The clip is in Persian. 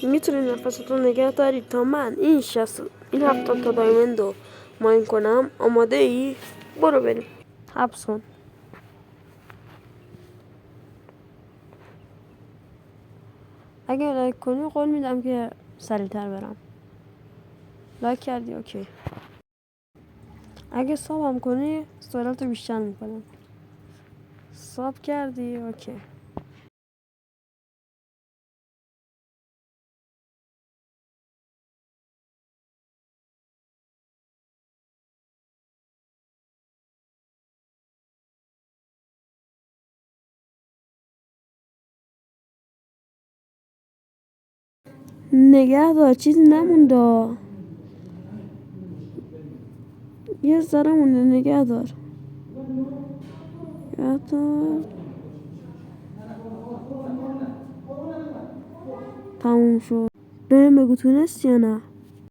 میتونی نفستو نگه داری تا من این 70 تا دایموند رو ماین کنم. آماده ای؟ برو بریم. حبس کن. اگه لایک کنی قول میدم که سریعتر برم. لایک کردی؟ اوکی. اگه سابم کنی سرعت رو بیشتر میکنم. ساب کردی؟ اوکی. نگه دار، چیزی نمونده. یه ذره مونده، نگه دار. نگه دار. تموم شد. بهم بگو تونست یا نه.